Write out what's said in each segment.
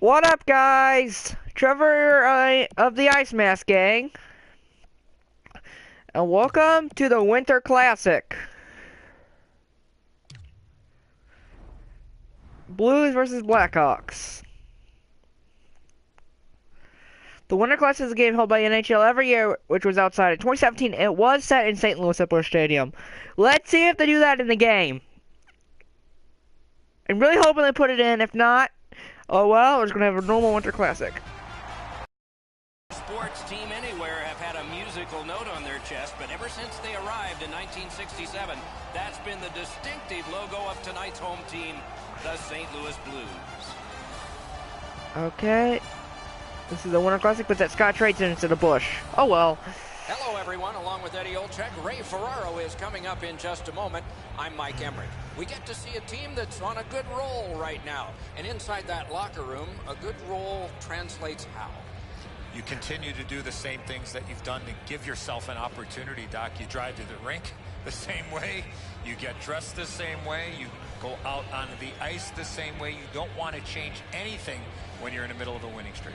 What up, guys? Trevor of the Ice Mask Gang, and welcome to the Winter Classic. Blues versus Blackhawks. The Winter Classic is a game held by NHL every year, which was outside. In 2017, it was set in St. Louis at Busch Stadium. Let's see if they do that in the game. I'm really hoping they put it in. If not, oh well, we're just going to have a normal Winter Classic. Sports team anywhere have had a musical note on their chest, but ever since they arrived in 1967, that's been the distinctive logo of tonight's home team, the St. Louis Blues. Okay. This is the Winter Classic, but that Scott Trayton instead of Busch. Oh well. Hello, everyone. Along with Eddie Olczyk, Ray Ferraro is coming up in just a moment. I'm Mike Emmerich. We get to see a team that's on a good roll right now. And inside that locker room, a good roll translates how? You continue to do the same things that you've done to give yourself an opportunity, Doc. You drive to the rink the same way. You get dressed the same way. You go out on the ice the same way. You don't want to change anything when you're in the middle of a winning streak.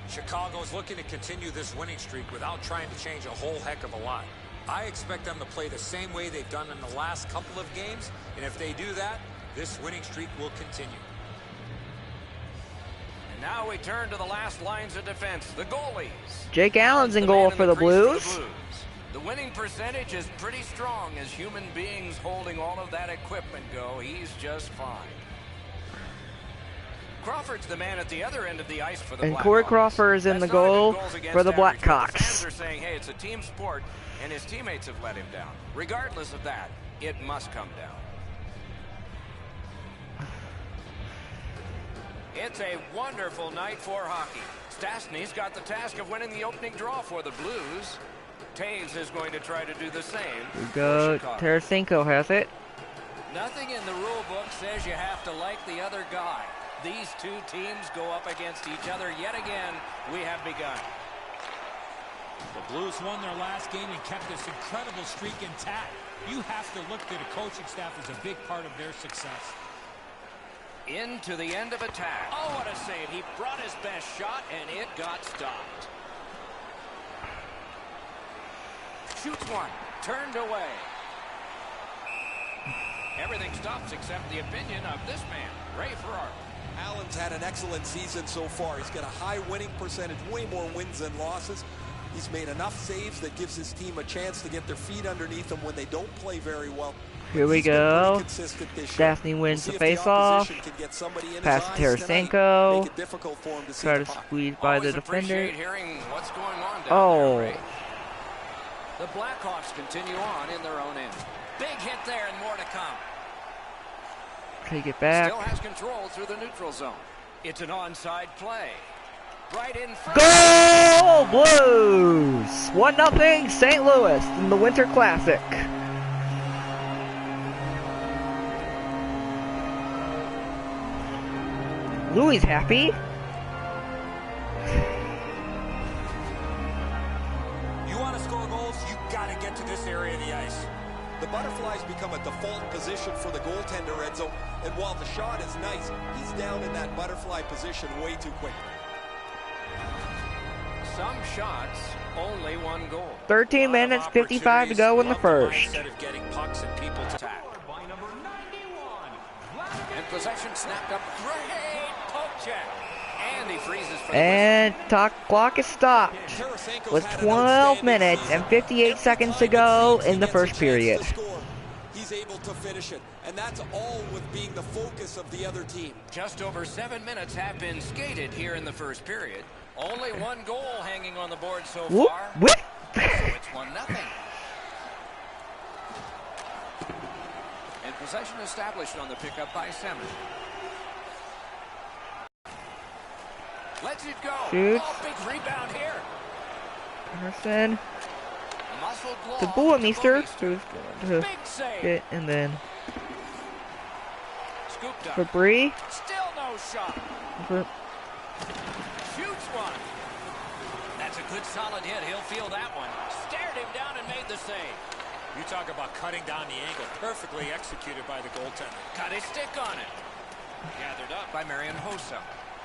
Chicago's looking to continue this winning streak without trying to change a whole heck of a lot. I expect them to play the same way they've done in the last couple of games, and if they do that, this winning streak will continue. And now we turn to the last lines of defense, the goalies. Jake Allen's in goal for the Blues. The winning percentage is pretty strong as human beings holding all of that equipment go. He's just fine. Crawford's the man at the other end of the ice for the Blackhawks. And Corey Crawford is in the goal for the Blackhawks. The fans are saying, hey, it's a team sport, and his teammates have let him down. Regardless of that, it must come down. It's a wonderful night for hockey. Stastny's got the task of winning the opening draw for the Blues. Taves is going to try to do the same. Here we go. Tarasenko has it. Nothing in the rule book says you have to like the other guy. These two teams go up against each other yet again. We have begun. The Blues won their last game and kept this incredible streak intact. You have to look to the coaching staff as a big part of their success. Into the end of attack. Oh, what a save. He brought his best shot, and it got stopped. Shoots one. Turned away. Everything stops except the opinion of this man, Ray Ferraro. Allen's had an excellent season so far. He's got a high winning percentage, way more wins than losses. He's made enough saves that gives his team a chance to get their feet underneath them when they don't play very well. Here we go. Stastny wins the face-off. Pass to Tarasenko. Try to squeeze by the defender. Oh. The Blackhawks continue on in their own end. Big hit there and more to come. Take it back. Still has control through the neutral zone. It's an onside play. Right in front. Goal Blues! 1-0 St. Louis in the Winter Classic. Louis happy. You want to score goals, you got to get to this area of the ice. The butterflies become a default position for the goaltender, Edzo, and while the shot is nice, he's down in that butterfly position way too quickly. Some shots, only one goal. 13 minutes, 55 to go in the first. Instead of getting pucks and people to attack. And possession snapped up. Great poke check. And he freezes for the And clock is stopped with 12 minutes and 58 seconds to go in the first period. He's able to finish it, and that's all with being the focus of the other team. Just over 7 minutes have been skated here in the first period. Only one goal hanging on the board so far. So it's 1-0. And possession established on the pickup by Semin. Lets it go. Shoots. Oh, big rebound here. Anderson. Muscle To glove Buemeister. to Who's going to big save. get, and then Scooped up. Fabry. Still no shot. Shoots one. That's a good solid hit. He'll feel that one. Stared him down and made the save. You talk about cutting down the angle. Perfectly executed by the goaltender. Got his stick on it. Gathered up by Marian Hossa.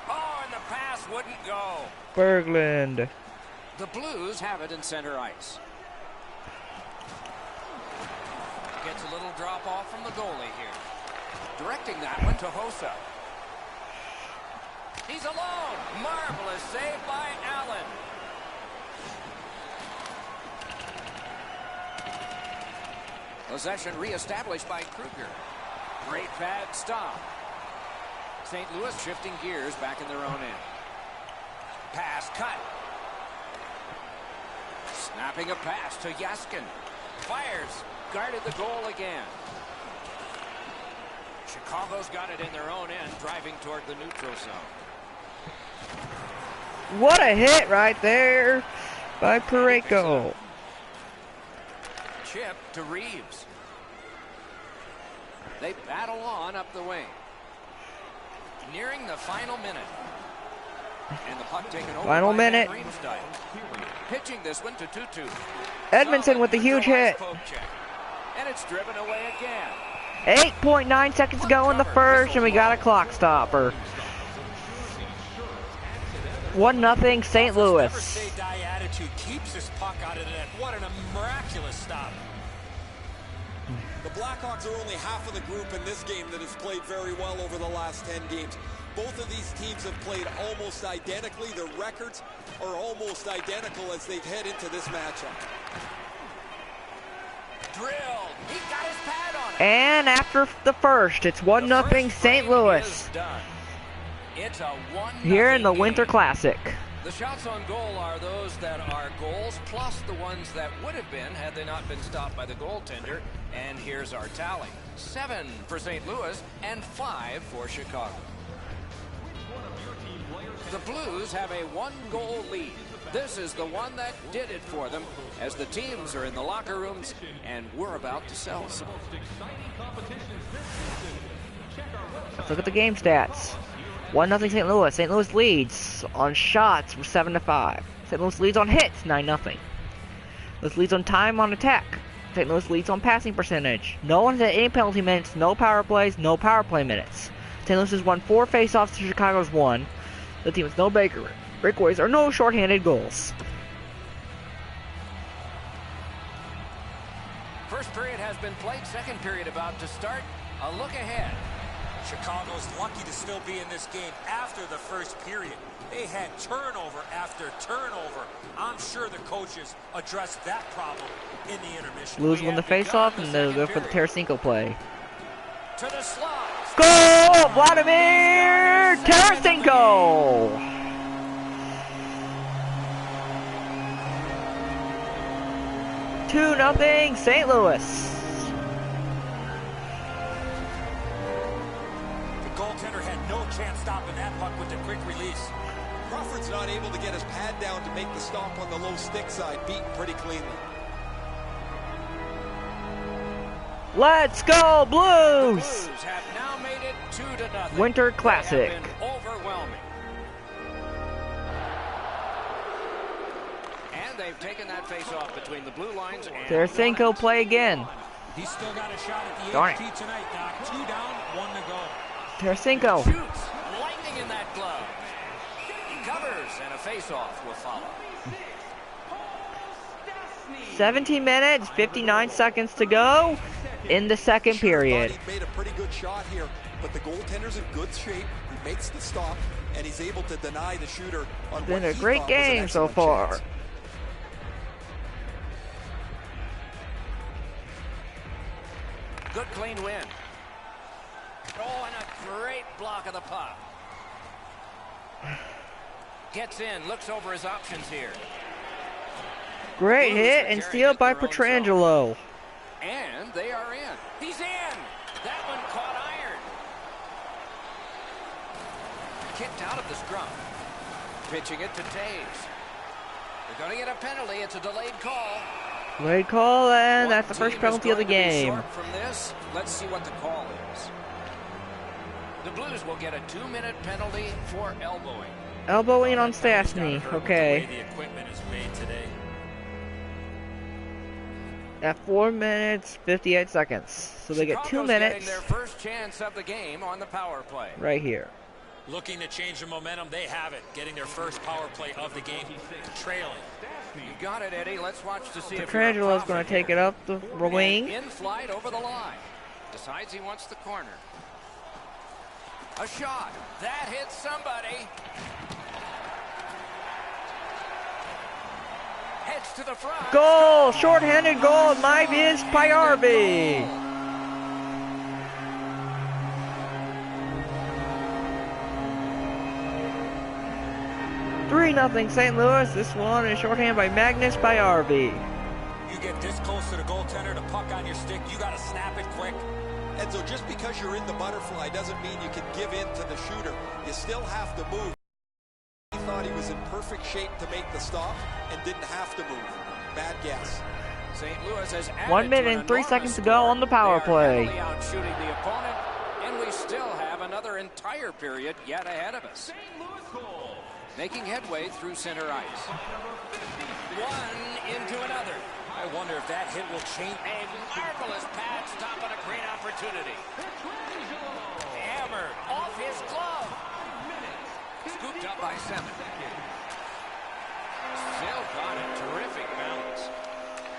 Oh, and the pass wouldn't go. Berglund. The Blues have it in center ice. Gets a little drop off from the goalie here. Directing that one to Hossa. He's alone. Marvelous save by Allen. Possession reestablished by Kruger. Great pad stop. St. Louis shifting gears back in their own end. Pass cut. Snapping a pass to Yaskin. Fires. Guarded the goal again. Chicago's got it in their own end, driving toward the neutral zone. What a hit right there by Parayko. Chip to Reeves. They battle on up the wing. Nearing the final minute. And the puck taken over Final by minute. Van Riemsdyk. Pitching this one to Tutu. Edmondson with the huge hit. And it's driven away again. 8.9 seconds to go in the first, and we got a clock stopper. 1-0 St. Never Louis. say die attitude keeps this puck out of the net. What a miraculous stop. The Blackhawks are only half of the group in this game that has played very well over the last 10 games. Both of these teams have played almost identically. Their records are almost identical as they head into this matchup. Drilled. He got his pad on it. And after the first, it's 1-0 St. Louis. It's a 1-0 Here in the game. Winter Classic. The shots on goal are those that are goals, plus the ones that would have been had they not been stopped by the goaltender. And here's our tally. 7 for St. Louis and 5 for Chicago. The Blues have a 1-goal lead. This is the one that did it for them as the teams are in the locker rooms and we're about to sell some. Let's look at the game stats. 1-0 St. Louis. St. Louis leads on shots 7-5. St. Louis leads on hits 9-0. St. Louis leads on time on attack. St. Louis leads on passing percentage. No one's at any penalty minutes, no power plays, no power play minutes. St. Louis has won 4 faceoffs to Chicago's 1. The team has no breakaways or no shorthanded goals. First period has been played. Second period about to start. A look ahead. Chicago's lucky to still be in this game after the first period. They had turnover after turnover. I'm sure the coaches addressed that problem in the intermission. Blues win the faceoff and they'll go for the Tarasenko play. To the slot. Goal! Vladimir Tarasenko! $2-0 St. Louis. The goaltender had no chance stopping that puck with the quick release. Crawford's not able to get his pad down to make the stop on the low stick side, beaten pretty cleanly. Let's go Blues! Blues have now made it 2-0. Winter Classic. They have been overwhelming. And they've taken that face-off between the blue lines and Tarasenko play again. He's still got a shot at the Darn it. HT tonight, Doc. 2 down, 1 to go. Tarasenko. shoots. Lightning in that glove. He covers, and a face-off will follow. 17 minutes, 59 seconds to go in the second period. He made a pretty good shot here, but the goaltender's in good shape. He makes the stop, and he's able to deny the shooter on It's been what a he great thought was an game so excellent far. chance. Good clean win. Oh, and a great block of the puck. Gets in, looks over his options here. Great Blues hit are and carrying steal it by their own Pietrangelo. And they are in. He's in. That one caught iron. Kicked out of the scrum. Pitching it to Taves. They're going to get a penalty. It's a delayed call. Great call, and that's the One first team penalty of the is going to be game. short from this. Let's see what the call is. The Blues will get a 2-minute penalty for elbowing. Elbowing on Stastny. Okay. The equipment is made today. At 4 minutes, 58 seconds. So they get 2 Chicago's getting minutes their first chance of the game on the power play. right here. Looking to change the momentum. They have it. Getting their first power play of the game. Trailing. You got it, Eddie. Let's watch to see if Petrangelo's going to take it up the wing. In flight over the line. Decides he wants the corner. A shot. That hits somebody. Heads to the front. Goal! Short-handed goal. Maivis Payarvi. 3-0 St. Louis. This one is shorthand by Magnus Payarvi. You get this close to the goaltender, the puck on your stick, you got to snap it quick. And so just because you're in the butterfly doesn't mean you can give in to the shooter. You still have to move. He thought he was in perfect shape to make the stop and didn't have to move. Bad guess. St. Louis has 1 minute and 3 seconds to go on the power play. They are out shooting the opponent, and we still have another entire period yet ahead of us. Making headway through center ice. One into another. I wonder if that hit will change. A marvelous pad stop on a great opportunity. Hammered off his glove. Scooped up by 7. Still got it. Terrific balance.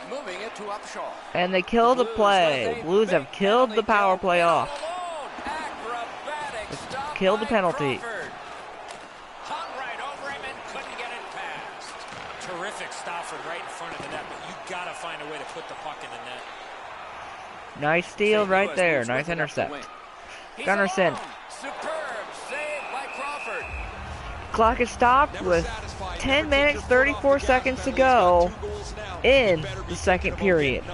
Moving it to Upshaw. And they kill the play. Blues have killed the power play off. Killed the penalty. Terrific stop from right in front of the net, but you got to find a way to put the puck in the net. Nice steal right there. Nice intercept. Gunnarsson. Superb save by Crawford. Clock is stopped with 10 minutes 34 seconds to go in the second period.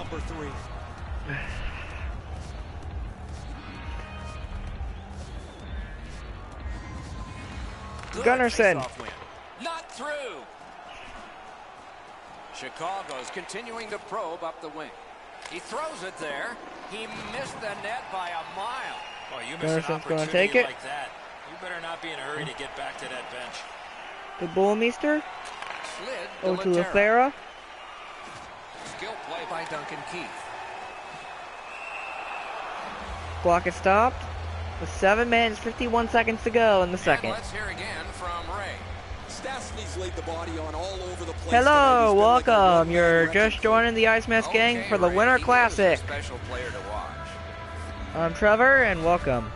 Gunnarsson. Not through. Chicago's continuing to probe up the wing. He throws it there. He missed the net by a mile. Oh, you miss an going to take opportunity it. like that. You better not be in a hurry to get back to that bench. The Bullmeister. Slid Oh, to Laterra. Laterra. Skill play by Duncan Keith. Clock is stopped with 7 minutes 51 seconds to go in the second. And let's hear again from Ray. Stastny's laid the body on all over the place. Hello, welcome. You're just joining the Ice Mask gang for the Ray, Winter he Classic. is a special player to watch. I'm Trevor, and welcome.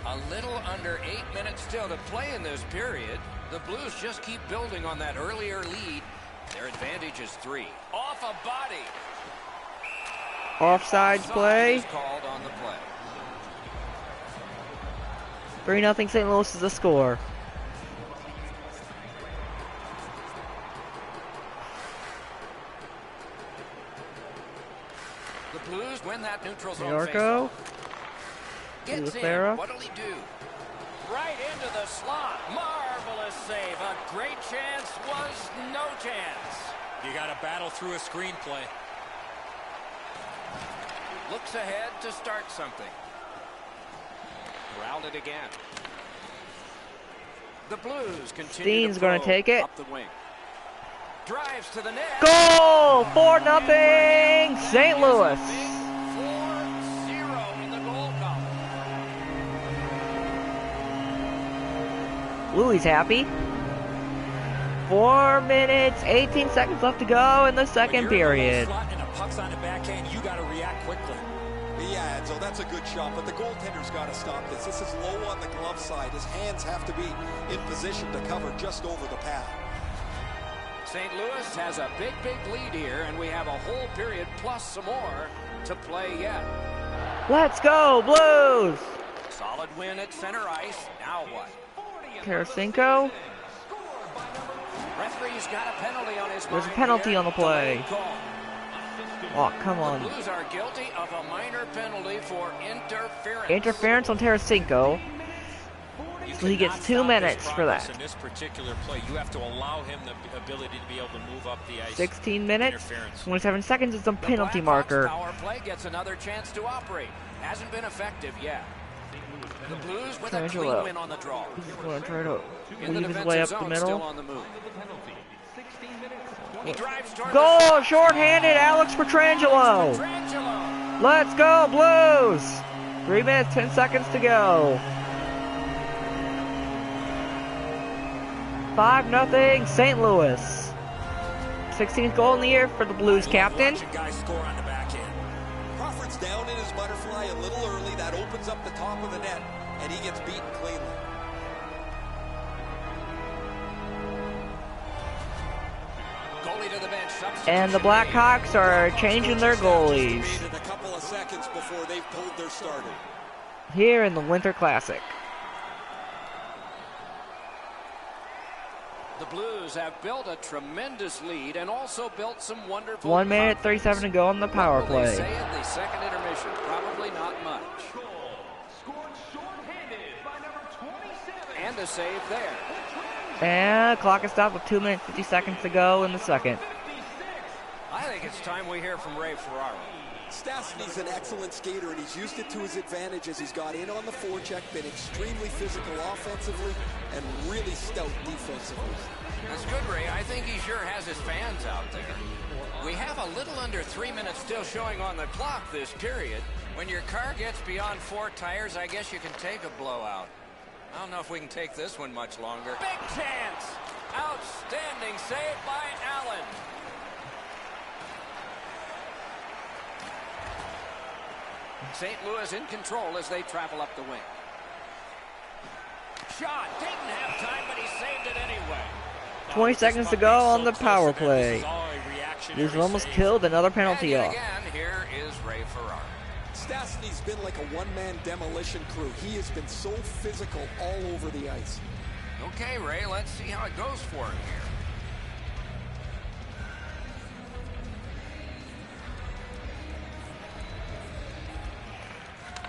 A little under 8 minutes still to play in this period. The Blues just keep building on that earlier lead. Their advantage is 3. Off a body. Offsides play. Is called on the play. 3-0 St. Louis is the score. The Blues win that neutral zone Yorko. Gets Laterra. in. What'll he do? Right into the slot. Marvelous save. A great chance was no chance. You got to battle through a screenplay. Looks ahead to start something. Routed again. The Blues continue Steen's gonna take it. up the wing. Drives to the net. Goal! 4-0 St. Louis. 4-0 in the goal column. Louis happy. 4 minutes, 18 seconds left to go in the second period. And the puck's on the backhand, you got to react quickly. Yeah, and so that's a good shot, but the goaltender's got to stop this. This is low on the glove side. His hands have to be in position to cover just over the pad. St. Louis has a big lead here, and we have a whole period plus some more to play yet. Let's go, Blues! Solid win at center ice. Now what? Tarasenko. Referee's got a penalty on his There's a mind penalty here. on the play. Delayed call. Oh, come The on. Blues are guilty of a minor penalty for interference. Interference on Tarasenko. So he gets 2 minutes for that. In this particular play, you have to allow him the ability to be able to move up the ice. 16 minutes, Interference. 27 seconds is the penalty Blackhawks marker. Power play gets another chance to operate. Hasn't been effective yet. The Blues with a clean Tangelo. win on the draw. He's going to try to In the weave his way defensive up the zone, still middle. on the move. He drives toward Goal! Short-handed Alex Pietrangelo. Pietrangelo. Let's go, Blues! 3 minutes, 10 seconds to go. 5-0 St. Louis. 16th goal in the year for the Blues captain. Guys score on the back end. Crawford's down in his butterfly a little early. That opens up the top of the net, and he gets beaten cleanly. Goalie to the bench. And the Blackhawks are changing their goalies In a couple of seconds before they've pulled their starter. here in the Winter Classic. The Blues have built a tremendous lead and also built some wonderful 1 minute 37 to go on the power What will they play. say in the second intermission? Probably not much. And a save there. And clock is stopped with 2 minutes 50 seconds to go in the second. I think it's time we hear from Ray Ferraro. Stastny's an excellent skater, and he's used it to his advantage as he's got in on the forecheck, been extremely physical offensively, and really stout defensively. That's good, Ray. I think he sure has his fans out there. We have a little under 3 minutes still showing on the clock this period. When your car gets beyond 4 tires, I guess you can take a blowout. I don't know if we can take this one much longer. Big chance! Outstanding save by Allen. St. Louis in control as they travel up the wing. Shot. Didn't have time, but he saved it anyway. 20 seconds to go on the power play. He's almost killed another penalty And off. again, here is Ray Ferraro. Stastny's been like a one-man demolition crew. He has been so physical all over the ice. Okay, Ray, let's see how it goes for him here.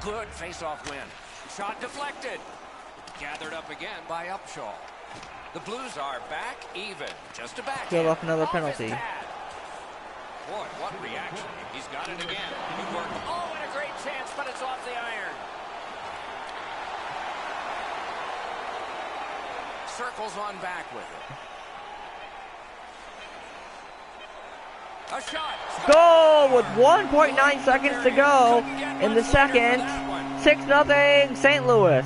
Good face-off win. Shot deflected. Gathered up again by Upshaw. The Blues are back even. Just a back. Kill off another penalty. Boy, what reaction. He's got it again. Good work. Oh, and a great chance, but it's off the iron. Circles on back with it. A shot. Goal with 1.9 seconds to go in the second. 6-0 St. Louis.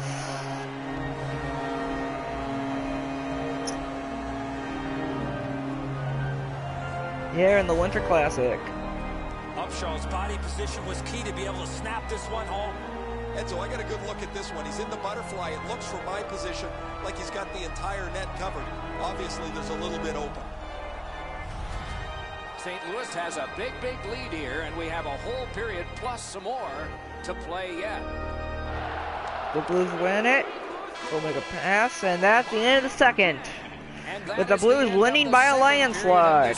Here in the Winter Classic. Upshaw's body position was key to be able to snap this one home. Enzo, I got a good look at this one. He's in the butterfly. It looks from my position like he's got the entire net covered. Obviously, there's a little bit open. St. Louis has a big lead here, and we have a whole period plus some more to play yet. The Blues win it. They'll make a pass, and that's the end of the second. With the Blues winning by a landslide.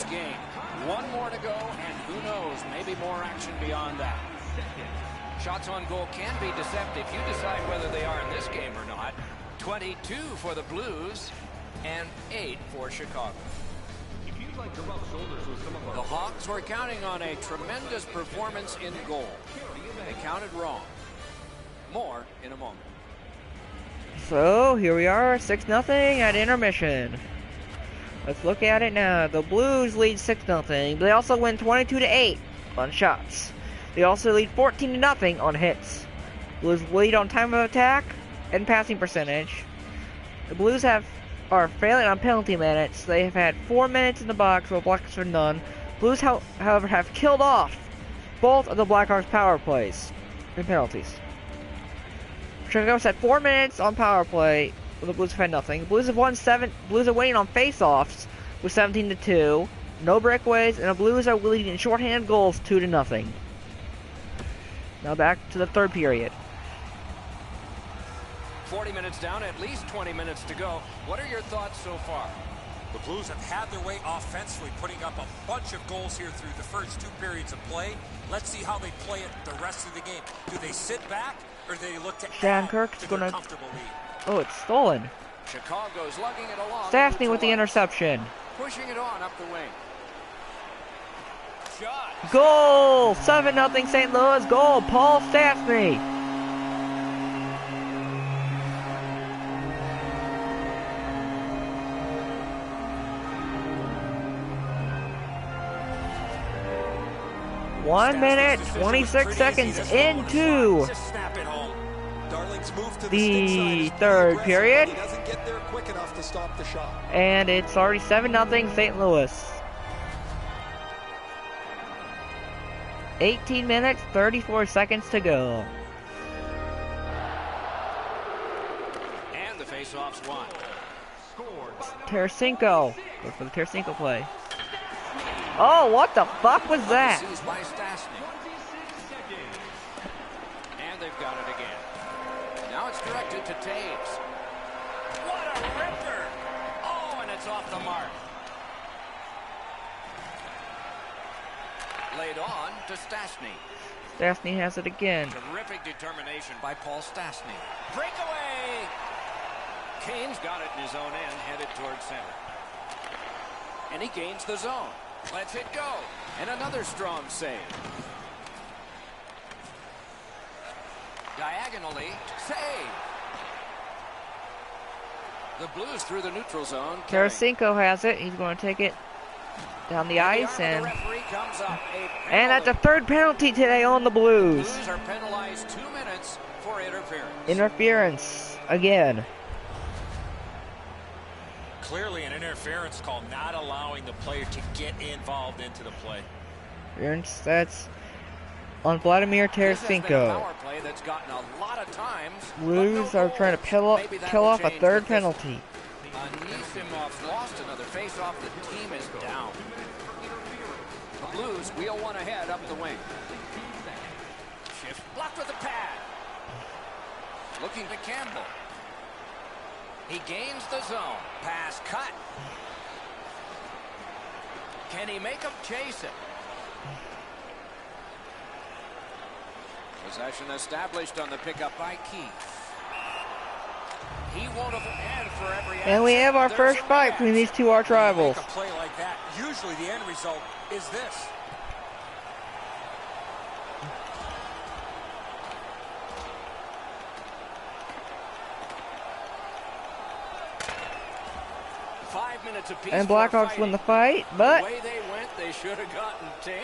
One more to go, and who knows, maybe more action beyond that. Shots on goal can be deceptive. You decide whether they are in this game or not. 22 for the Blues and 8 for Chicago. The Hawks were counting on a tremendous performance in goal. They counted wrong. More in a moment. So here we are, 6-0 at intermission. Let's look at it now. The Blues lead 6-0. They also win 22-8 on shots. They also lead 14-0 on hits. Blues lead on time of attack and passing percentage. The Blues are failing on penalty minutes. They have had 4 minutes in the box while Blackhawks are none. Blues, however, have killed off both of the Blackhawks power plays and penalties. Chicago's had 4 minutes on power play. The Blues have had nothing. Blues have won 7. Blues are winning on face-offs with 17-2. No breakaways, and the Blues are leading in shorthanded goals 2-0. Now back to the third period. 40 minutes down, at least 20 minutes to go. What are your thoughts so far? The Blues have had their way offensively, putting up a bunch of goals here through the first 2 periods of play. Let's see how they play it the rest of the game. Do they sit back, or do they look to add Kirk's to their gonna... comfortable lead? Oh, it's stolen. Chicago's lugging it along. Stastny with the interception. Pushing it on up the wing. Shot. Goal! 7-0 St. Louis. Goal, Paul Stastny. Stastny's 1 minute, decision was 26 pretty seconds easy. Just roll it into Just snap it home. Darling's move to the stick side is third aggressive, period. but he doesn't get there quick enough to stop the shot. And it's already 7-0 St. Louis. 18 minutes, 34 seconds to go. And the face-off's won. Tarasenko. Go for the Tarasenko play. Oh, what the fuck was that? Seized by Stastny. And they've got it again. Now it's directed to Taves. What a ripper! Oh, and it's off the mark. Laid on to Stastny. Stastny has it again. Terrific determination by Paul Stastny. Breakaway! Kane's got it in his own end, headed towards center. And he gains the zone. Lets it go. And another strong save. Diagonally, save. The Blues through the neutral zone. Tarasenko has it. He's going to take it down the ice, and that's a third penalty today on the Blues. Blues are penalized 2 minutes for interference. Interference again. Clearly an interference call, not allowing the player to get involved into the play. Interference, that's on Vladimir Tarasenko. Blues are trying to kill off a third penalty. Anisimov lost another face-off. The team is down. The Blues wheel one ahead up the wing. Shift blocked with a pad. Looking to Campbell. He gains the zone. Pass cut. Can he make him chase it? Possession established on the pickup by Keith. He won't have had for every action. And we have our first fight between these two arch rivals. Make a play like that, usually the end result is this. And Blackhawks win the fight, but the way they went, they should have gotten 10.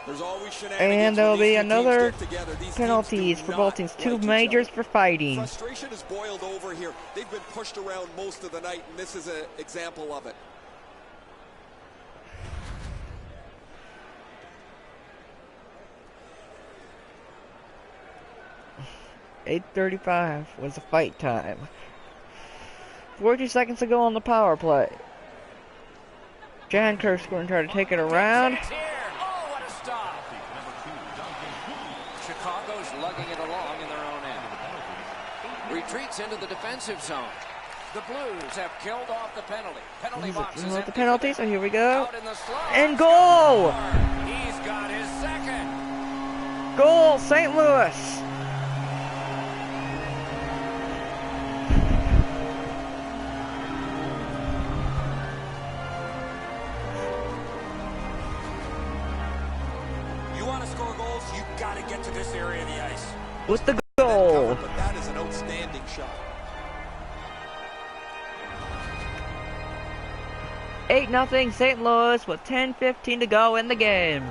There's always and there'll be another penalties for both teams. Two majors for fighting. Frustration has boiled over here. They've been pushed around most of the night, and this is an example of it. .8:35 was the fight time. 40 seconds to go on the power play. Jan Kirk's going to try to take it around. Oh, what a stop. Chicago's lugging it along in their own end. Retreats into the defensive zone. The Blues have killed off the penalty. Penalty box is the penalty, so here we go. The and goal! He's got his second. Goal, St. Louis. Got to get to this area of the ice. With the goal. But that is an outstanding shot. 8-0 St. Louis with 10:15 to go in the game.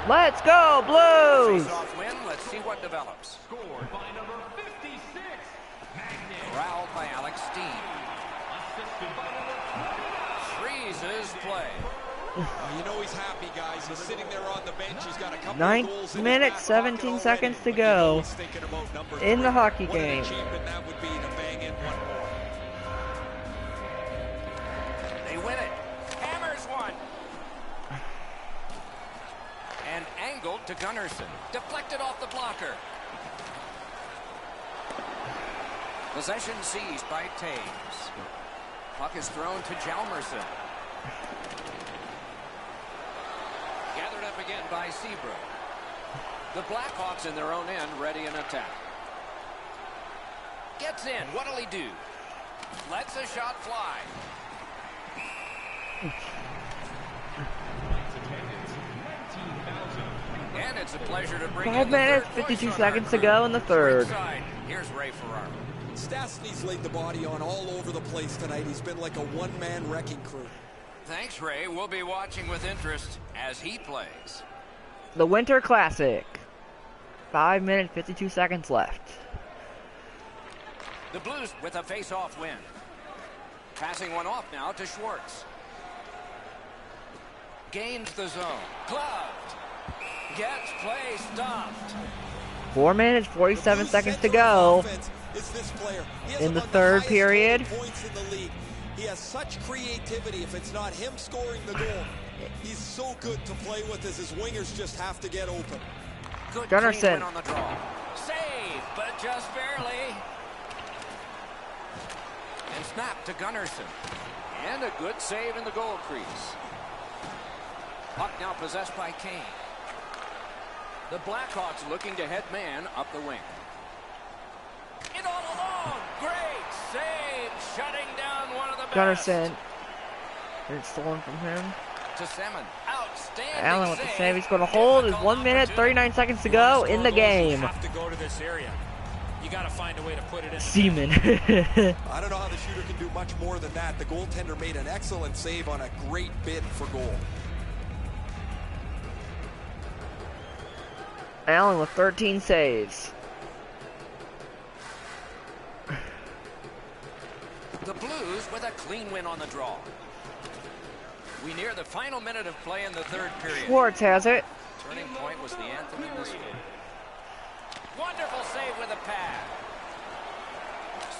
Let's go, Blues! Face-off win. Let's see what develops. Scored by number 56, Magnus. Corralled by Alex Steen. Assisted by number 29. Freezes play. You know he's happy, guys. He's sitting there on the bench. He's got a couple 9 of goals minutes, 17 seconds to go in the hockey game. That would be to bang in one more. They win it. Hammers one. And angled to Gunnarsson. Deflected off the blocker. Possession seized by Taves. Puck is thrown to Hjalmarsson. Gathered up again by Seabrook. The Blackhawks in their own end, ready in attack. Gets in. What'll he do? Lets a shot fly. And it's a pleasure to bring 5 minutes, 52 seconds to go in the third. Here's Ray Ferraro. Stastny's laid the body on all over the place tonight. He's been like a one-man wrecking crew. Thanks, Ray. We'll be watching with interest as he plays. The Winter Classic. 5 minutes, 52 seconds left. The Blues with a face-off win. Passing one off now to Schwartz. Gains the zone. Gloved. Gets play stopped. 4 minutes, 47 seconds to go in the third period. Points in the league. He has such creativity. If it's not him scoring the goal, he's so good to play with as his wingers just have to get open. Good Gunnarsson. clean win on the draw. Save, but just barely. And snap to Gunnarsson. And a good save in the goal crease. Puck now possessed by Kane. The Blackhawks looking to head man up the wing. It all alone. Great save. Shutting down one of the best. Gunnarsson. It's stolen from him. To Semin. Outstanding Allen with the save. He's going to hold. Is 1 minute, 39 seconds to go in the game. You have to go to this area. You got to find a way to put it in. Seaman. I don't know how the shooter can do much more than that. The goaltender made an excellent save on a great bid for goal. Allen with 13 saves. The Blues with a clean win on the draw. We near the final minute of play in the third period. Schwartz has it. Turning point was the anthem in this game. Wonderful save with a pad.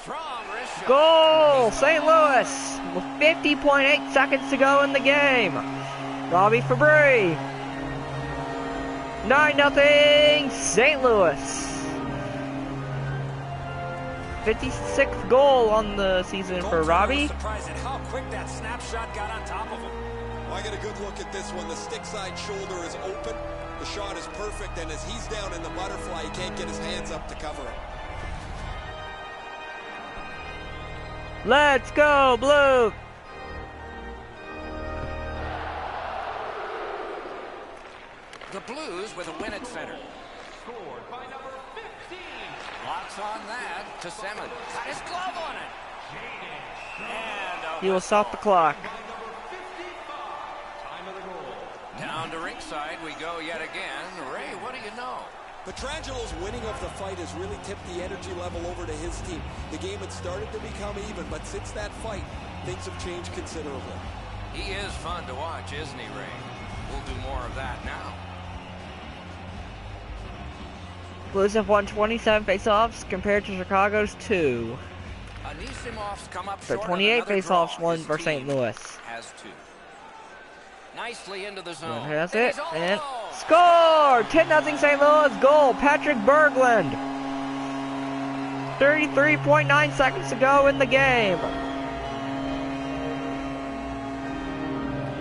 Strong wrist shot. Goal! St. Louis with 50.8 seconds to go in the game. Robbie Fabry. 9-0 St. Louis. 56th goal on the season for Robbie. Surprised at how quick that snapshot got on top of him. Well, I get a good look at this one. The stick side shoulder is open. The shot is perfect, and as he's down in the butterfly, he can't get his hands up to cover it. Let's go, Blue! The Blues with a win at center. Scored by number 15. Lots on that to Semin. Got his glove on it. And He will stop the clock. Time of the goal. down to ringside we go yet again. Ray, what do you know? Petrangelo's winning of the fight has really tipped the energy level over to his team. The game had started to become even, but since that fight, things have changed considerably. He is fun to watch, isn't he, Ray? We'll do more of that now. Blues have won 27 face-offs compared to Chicago's 2. Anisimov's come up So short 28 on another face-offs draw. won His for St. team Louis. has 2. Nicely into the zone. Has And it, he's all and alone. score! 10-0 St. Louis goal, Patrick Berglund. 33.9 seconds to go in the game.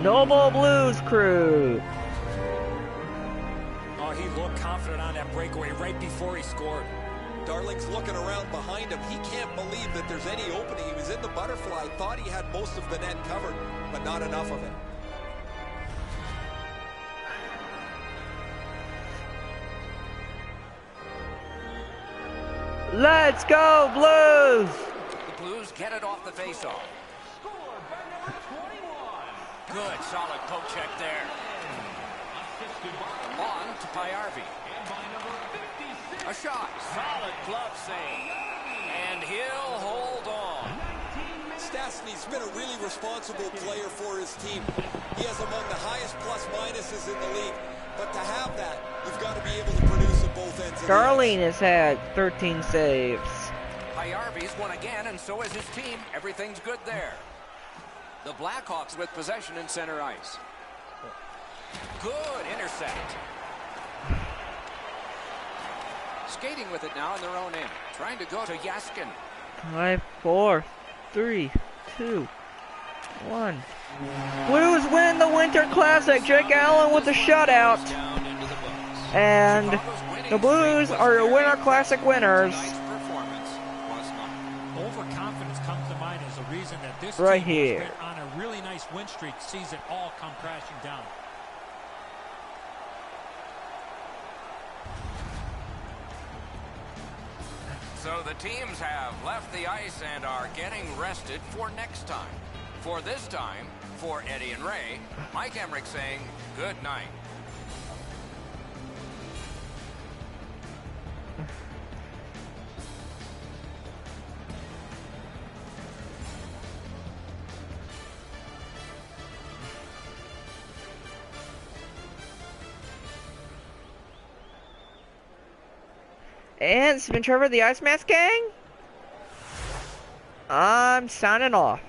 Noble Blues crew. Oh, he looked confident on that breakaway right before he scored. Darling's looking around behind him. He can't believe that there's any opening. He was in the butterfly, thought he had most of the net covered, but not enough of it. Let's go, Blues! The Blues get it off the faceoff. Scored by number 21. Good, solid poke check there. Assisted by On to Payarvi. and by number 56. A shot. Solid glove save. And he'll hold on. Stastny's been a really responsible player for his team. He has among the highest plus-minuses in the league. But to have that, you've got to be able to produce at both ends of the Darlene ice. has had 13 saves. Payarvi's won again, and so is his team. Everything's good there. The Blackhawks with possession in center ice. Good intercept. Skating with it now in their own end. Trying to go to Yaskin. 5, 4, 3, 2, 1. Blues win the Winter Classic. Jake Allen with a shutout. Down into the box. And Chicago's winning the Blues streak was are very Winter close. Classic winners. Tonight's performance was not. Overconfidence comes to mind as a reason that this Right team here. has been on a really nice win streak, sees it all come crashing down. So the teams have left the ice and are getting rested for next time. For this time, for Eddie and Ray, Mike Emmerich saying good night. And it's been Trevor, the Ice Mask Gang. I'm signing off.